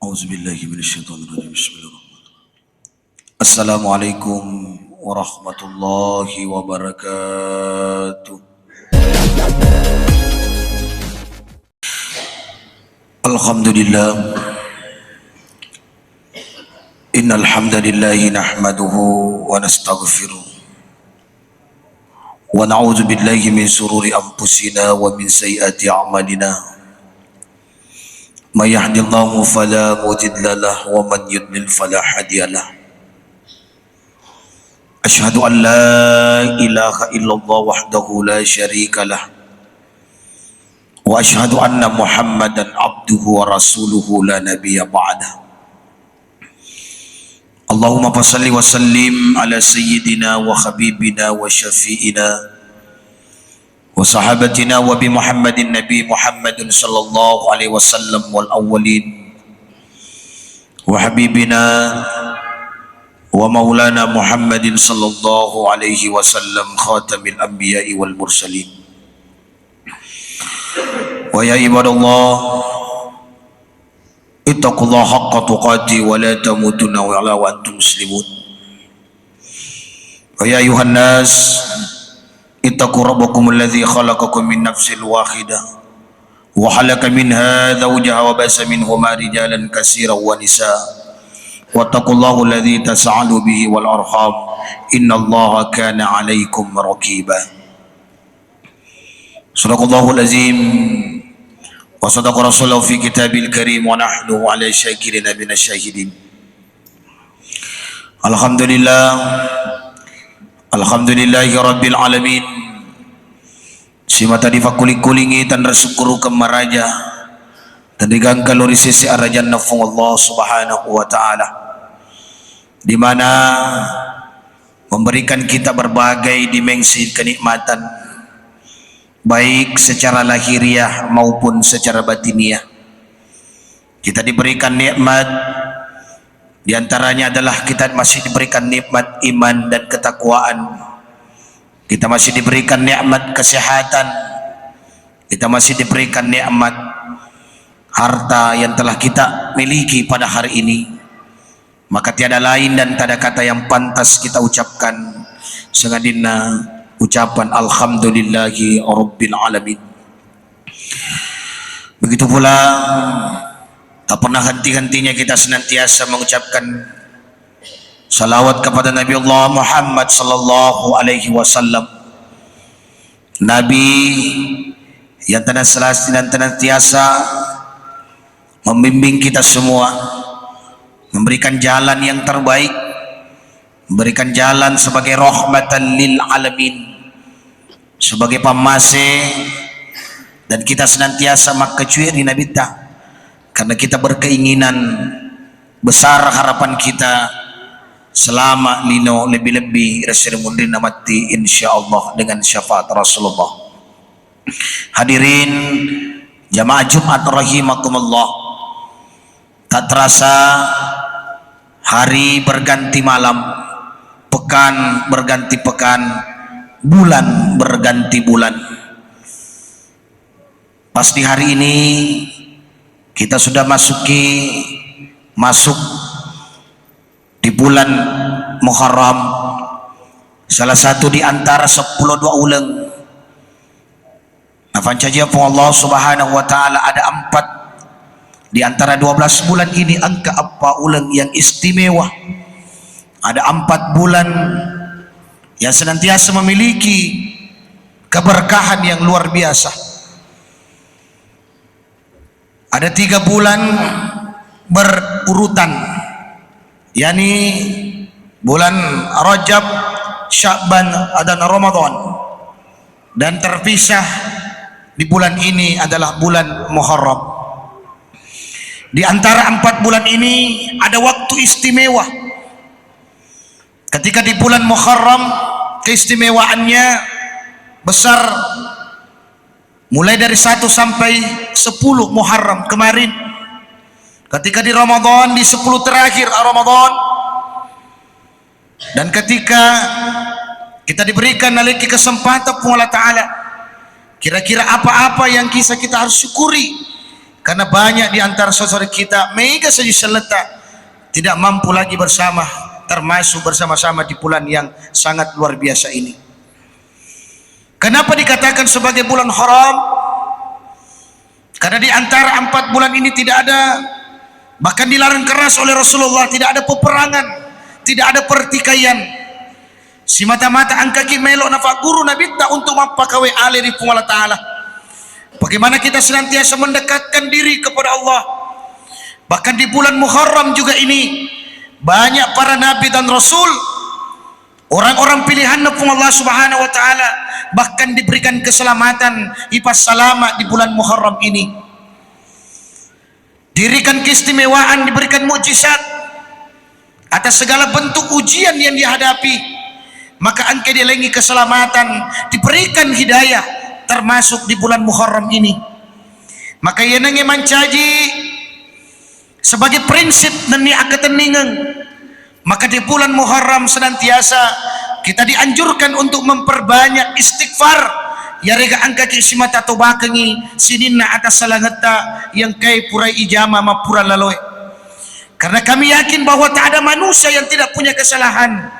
Auzubillahiminasyaitonirrajim. Bismillahirrahmanirrahim. Assalamualaikum warahmatullahi wabarakatuh. Alhamdulillah. Innal hamdalillahi nahmaduhu wa nastaghfiruh. Wa na'udzu billahi min shururi anfusina wa min sayyiati a'malina. May yahdihillahu fala mudilla lahu wa man yudlil fala hadiya lahu. Asyhadu an la ilaha illallah wahdahu la syarika lah. Wa asyhadu anna Muhammadan abduhu wa rasuluhu la nabiyya ba'dah. Allahumma salli wa sallim ala sayyidina wa habibina wa syafi'ina wa sahabatina wa bi Muhammadin Nabi Muhammadin sallallahu alaihi wasallam wal awwalin wa habibina wa maulana Muhammadin sallallahu alaihi wasallam khatamil anbiya'i wal mursalin. Wa ya ibadallah ittaqullaha haqqa tuqatih wa la tamutunna illa wa antum muslimun. Wa ya ayuhan nas ittaqu rabbakum alladhi khalaqakum min nafsin wahidah wa khalaqa minha zawjaha wa basa minhuma rijalan katsiran wa nisaa wattaqullaha alladhi tas'alu bihi wal arham innallaha kana 'alaykum raqiba. Shadaqallahul azim wa sadaqa rasuluhu fi kitabil karim wa nahnu 'ala syakirina minasyahidin. Alhamdulillahi rabbil alamin. Sima tadi fakuli-kulingi tan rasukuru kemaraja dan digang kalori sisi arajan nafung Allah subhanahu wa ta'ala, di mana memberikan kita berbagai dimensi kenikmatan baik secara lahiriah maupun secara batiniah. Kita diberikan nikmat, di antaranya adalah kita masih diberikan nikmat iman dan ketakwaan. Kita masih diberikan nikmat kesehatan. Kita masih diberikan nikmat harta yang telah kita miliki pada hari ini. Maka tiada lain dan tiada kata yang pantas kita ucapkan sengadina ucapan alhamdulillahi rabbil alamin. Begitu pula tak pernah henti-hentinya kita senantiasa mengucapkan salawat kepada Nabi Allah Muhammad sallallahu alaihi wasallam, Nabi yang senantiasa membimbing kita semua, memberikan jalan yang terbaik, memberikan jalan sebagai rahmatan lil alamin, sebagai pamase, dan kita senantiasa makkecuir di Nabi ta, karena kita berkeinginan besar harapan kita selama lino lebih-lebih rasul mundin mati insyaallah dengan syafaat Rasulullah. Hadirin jamaah Jumat rahimakumullah, tak terasa hari berganti malam, pekan berganti pekan, bulan berganti bulan. Pas di hari ini kita sudah masuk di bulan Muharram, salah satu di antara 10 dua ulang. Nafan caja pun Allah subhanahu wa ta'ala ada 4 di antara 12 bulan ini. Angka apa ulang yang istimewa? Ada 4 bulan yang senantiasa memiliki keberkahan yang luar biasa. Ada 3 bulan berurutan, yakni bulan Rajab, Sya'ban dan Ramadan, dan terpisah di bulan ini adalah bulan Muharram. Di antara 4 bulan ini ada waktu istimewa. Ketika di bulan Muharram keistimewaannya besar, mulai dari 1 sampai 10 Muharram kemarin. Ketika di Ramadan, di 10 terakhir Ramadan, dan ketika kita diberikan lagi kesempatan Allah Ta'ala, kira-kira apa-apa yang kita harus syukuri Karena banyak di antara saudara kita mega saja seletak tidak mampu lagi bersama, termasuk bersama-sama di bulan yang sangat luar biasa ini. Kenapa dikatakan sebagai bulan haram? Karena di antara 4 bulan ini tidak ada, bahkan dilarang keras oleh Rasulullah, tidak ada peperangan, tidak ada pertikaian. Semata-mata angka melok nafak guru Nabi tak untuk mempakawai alih di Allah Ta'ala. Bagaimana kita senantiasa mendekatkan diri kepada Allah. Bahkan di bulan Muharram juga ini banyak para nabi dan rasul, orang-orang pilihan Allah Subhanahu wa taala, bahkan diberikan keselamatan, ipas selamat di bulan Muharram ini. Diberikan keistimewaan, diberikan mukjizat atas segala bentuk ujian yang dihadapi. Maka engkau dilengi keselamatan, diberikan hidayah, termasuk di bulan Muharram ini. Maka ia nange mancaji sebagai prinsip dan keteningan. Maka di bulan Muharram senantiasa kita dianjurkan untuk memperbanyak istighfar. Ya rega angka kisimata tobakengi sininna atas salangeta yang kai purai ijama ma pura laloi. Karena kami yakin bahwa tak ada manusia yang tidak punya kesalahan,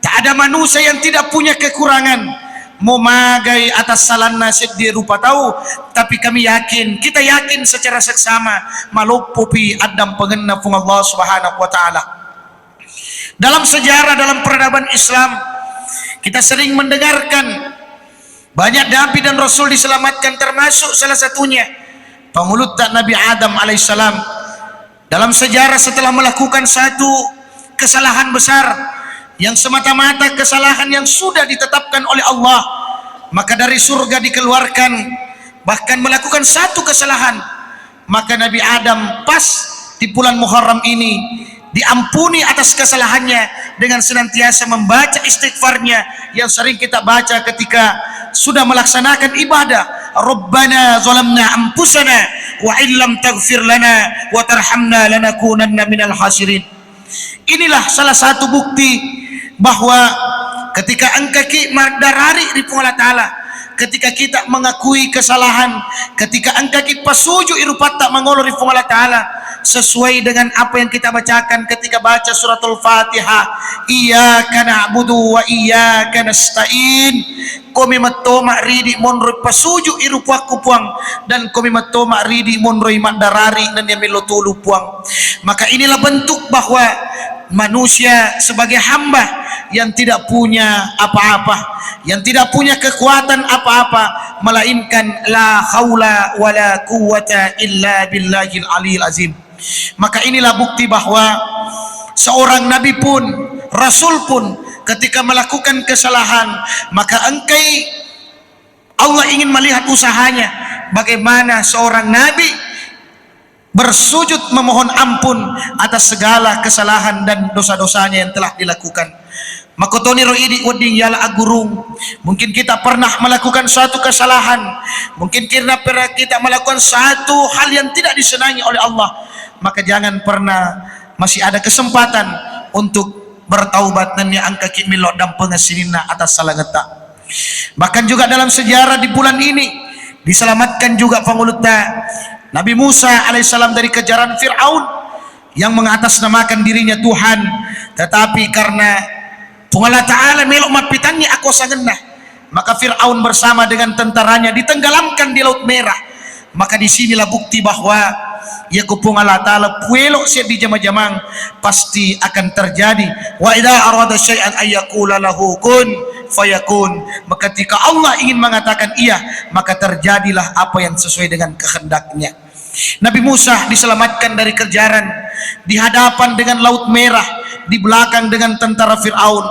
tak ada manusia yang tidak punya kekurangan. Mau magai atas salan nasib dia rupa tahu, tapi kami yakin, kita yakin secara seksama malupupi adam pengenna fung Allah Subhanahu wa taala. Dalam sejarah, dalam peradaban Islam, kita sering mendengarkan banyak nabi dan rasul diselamatkan, termasuk salah satunya pengulut Nabi Adam alaihissalam. Dalam sejarah setelah melakukan satu kesalahan besar yang semata-mata kesalahan yang sudah ditetapkan oleh Allah, maka dari surga dikeluarkan, bahkan melakukan satu kesalahan, maka Nabi Adam pas di bulan Muharram ini diampuni atas kesalahannya dengan senantiasa membaca istighfarnya yang sering kita baca ketika sudah melaksanakan ibadah. Rabbana zalamna anfusana wa illam taghfir lana wa tarhamna lanakunanna minal khasirin. Inilah salah satu bukti bahwa ketika engkau darari di Allah Ta'ala, ketika kita mengakui kesalahan, ketika engkau pasuju irupat tak mengolor di Allah Ta'ala, sesuai dengan apa yang kita bacakan ketika baca suratul Fatihah, iyyaka na'budu wa iyyaka nasta'in, kami matoma ridi monroi pasuju irupaku puang, dan kami matoma ridi monroi mandarari dan yang melotulu puang. Maka inilah bentuk bahwa manusia sebagai hamba yang tidak punya apa-apa, yang tidak punya kekuatan apa-apa, melainkan la haula wala quwwata illa billahil aliyil azim. Maka inilah bukti bahwa seorang nabi pun, rasul pun, ketika melakukan kesalahan, maka engkai Allah ingin melihat usahanya, bagaimana seorang nabi bersujud memohon ampun atas segala kesalahan dan dosa-dosanya yang telah dilakukan. Makotoni roidi wading yala agurung. Mungkin kita pernah melakukan suatu kesalahan, mungkin karena kita melakukan satu hal yang tidak disenangi oleh Allah, maka jangan pernah masih ada kesempatan untuk bertaubat dan yang angka kimilok dan pengasinina atas salah ngeta. Bahkan juga dalam sejarah di bulan ini diselamatkan juga pengulutnya Nabi Musa alaihissalam dari kejaran Fir'aun yang mengatasnamakan dirinya Tuhan, tetapi karena Allah Ta'ala melok mapitannya aku sangenah, maka Fir'aun bersama dengan tentaranya ditenggelamkan di Laut Merah. Maka disinilah bukti bahwa ya kupung Allah Ta'ala puelok siap di jamang-jamang pasti akan terjadi. Wa idza arada syai'an ayyaqula lahu kun fayakun. Maka ketika Allah ingin mengatakan iya, maka terjadilah apa yang sesuai dengan kehendaknya. Nabi Musa diselamatkan dari kejaran, di hadapan dengan Laut Merah, di belakang dengan tentara Fir'aun,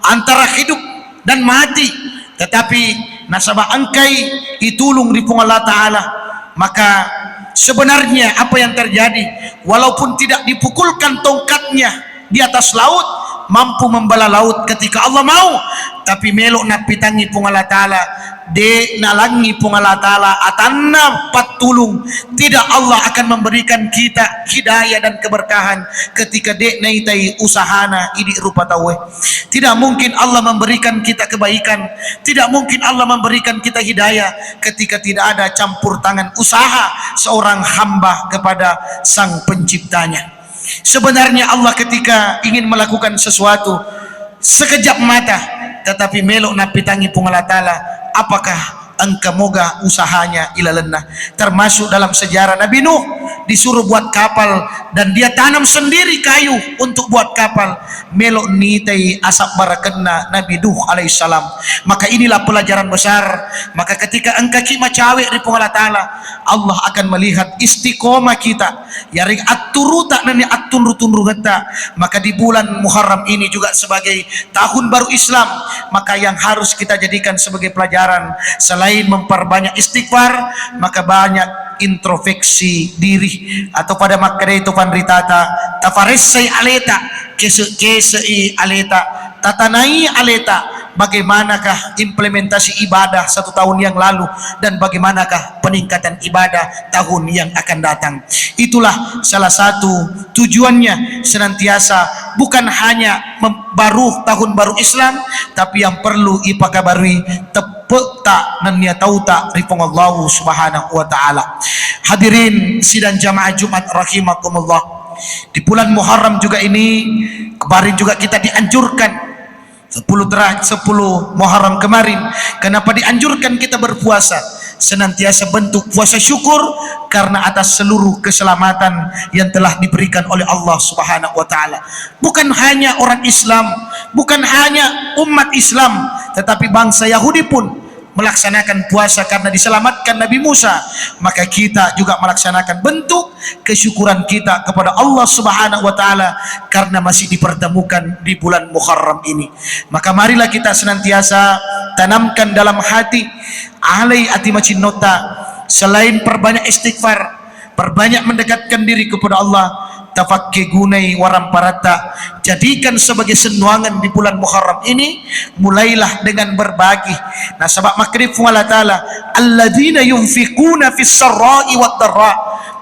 antara hidup dan mati, tetapi nasabah angkai itulung di Allah Ta'ala. Maka sebenarnya apa yang terjadi, walaupun tidak dipukulkan tongkatnya di atas laut, mampu membala laut ketika Allah mau, tapi melok na pitangi pung Allah Ta'ala, de nalangi pung Allah Ta'ala atanna patulung, tidak Allah akan memberikan kita hidayah dan keberkahan ketika de naitai usahana idi rupa tawe. Tidak mungkin Allah memberikan kita kebaikan, tidak mungkin Allah memberikan kita hidayah ketika tidak ada campur tangan usaha seorang hamba kepada sang penciptanya. Sebenarnya Allah ketika ingin melakukan sesuatu sekejap mata, tetapi melok napitangi pung Allah Ta'ala, apakah engkau moga usahanya ila lennah. Termasuk dalam sejarah Nabi Nuh disuruh buat kapal dan dia tanam sendiri kayu untuk buat kapal, melok nitai asap barakenna Nabi Nuh alaihissalam. Maka inilah pelajaran besar. Maka ketika engkau kima cawe di Allah Ta'ala, Allah akan melihat istiqomah kita yaring aturuta nani atun rugeta. Maka di bulan Muharram ini juga sebagai tahun baru Islam, maka yang harus kita jadikan sebagai pelajaran, selain memperbanyak istighfar, maka banyak introspeksi diri. Atau pada makna itu panritata tafarisai aleta kesei aleta tatanai aleta, bagaimanakah implementasi ibadah 1 tahun yang lalu dan bagaimanakah peningkatan ibadah tahun yang akan datang. Itulah salah satu tujuannya senantiasa, bukan hanya baru tahun baru Islam, tapi yang perlu ipakabarui tepuk tak dan niat tahu tak ripong Allah subhanahu wa ta'ala. Hadirin sidang jamaah Jumat rahimakumullah, di bulan Muharram juga ini, kemarin juga kita dianjurkan 10 Muharram kemarin, kenapa dianjurkan kita berpuasa? Senantiasa bentuk puasa syukur karena atas seluruh keselamatan yang telah diberikan oleh Allah subhanahu wa ta'ala. Bukan hanya orang Islam, bukan hanya umat Islam, tetapi bangsa Yahudi pun melaksanakan puasa karena diselamatkan Nabi Musa. Maka kita juga melaksanakan bentuk kesyukuran kita kepada Allah subhanahu wa ta'ala karena masih dipertemukan di bulan Muharram ini. Maka marilah kita senantiasa tanamkan dalam hati alai ati macinota, selain perbanyak istighfar, perbanyak mendekatkan diri kepada Allah, tafakke gunai waram parata, jadikan sebagai senuangan di bulan Muharram ini, mulailah dengan berbagi. Nah, sebab makrif Allah Ta'ala, alladzina yunfikuna fis sarra'i wad dharra,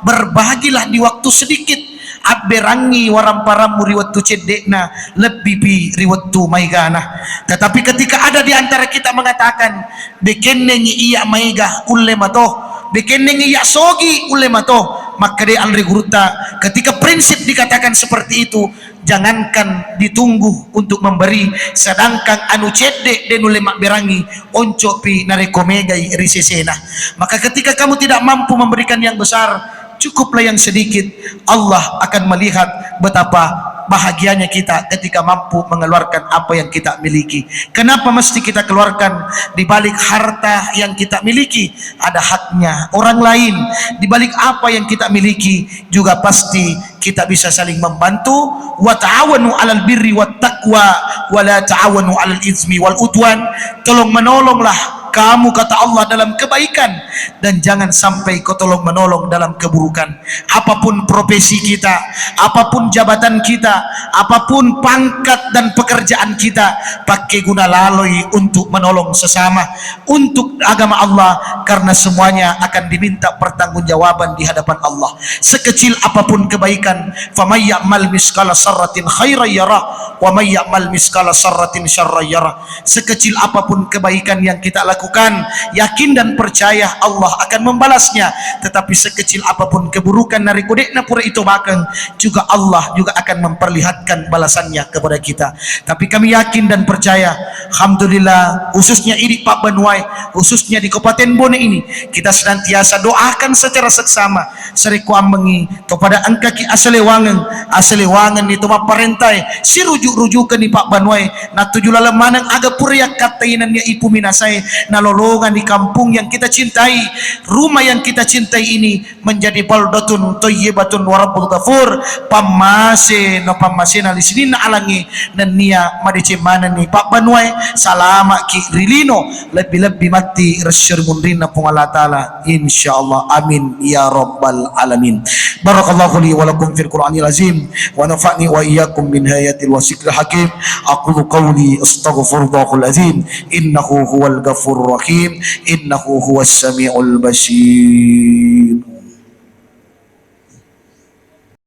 berbagilah di waktu sedikit, aberangi waram paramu riwatu cedekna lebih pi riwatu maigana. Tetapi ketika ada di antara kita mengatakan bekenengi iya maiga ulema toh, bekenengi iya sogi ulema toh, maka dia alri guruta, ketika prinsip dikatakan seperti itu, jangankan ditunggu untuk memberi, sedangkan anu cedek dan ulema berangi onco pi narekomegai risesena. Maka ketika kamu tidak mampu memberikan yang besar, cukuplah yang sedikit. Allah akan melihat betapa bahagianya kita ketika mampu mengeluarkan apa yang kita miliki. Kenapa mesti kita keluarkan? Di balik harta yang kita miliki ada haknya orang lain. Di balik apa yang kita miliki juga pasti kita bisa saling membantu. Wa ta'awanu 'alal birri wat taqwa wa la ta'awanu 'alal itsmi wal udwan. Tolong menolonglah kamu, kata Allah, dalam kebaikan, dan jangan sampai kau tolong menolong dalam keburukan. Apapun profesi kita, apapun jabatan kita, apapun pangkat dan pekerjaan kita, pakai guna lalui untuk menolong sesama, untuk agama Allah, karena semuanya akan diminta pertanggungjawaban di hadapan Allah. Sekecil apapun kebaikan, famay ya'mal miskala sarratin khairan yarah wa may ya'mal miskala sarratin syarran yarah. Sekecil apapun kebaikan yang kita lakukan, yakin dan percaya Allah akan membalasnya. Tetapi sekecil apapun keburukan dari kodekna pura itu bakang, juga Allah juga akan memperlihatkan balasannya kepada kita. Tapi kami yakin dan percaya, alhamdulillah, khususnya ini Pak Banuai, khususnya di Kabupaten Bone ini, kita senantiasa doakan secara seksama seriku ambengi kepada angkaki asalewangan itu maparentai si rujuk-rujukan ni Pak Banuai na tujula lemanang aga purya katainan niya ipu minasay na lolongan di kampung yang kita cintai, rumah yang kita cintai ini menjadi baldatun thayyibatun wa rabbul ghafur. Pamase no pamase na lisini na alangi dan nia madice mana ni Pak Banuai salama ki rilino lebih-lebih mati rasyur mundrina pung Allah taala insyaallah amin ya rabbal alamin. Barakallahu li wa lakum fil Qur'anil azim wa nafa'ni wa iyyakum min hayatil wasiqil hakim. Aqulu qawli astaghfirullahal azim innahu huwal ghafurur rahim innahu huwas samiul basir.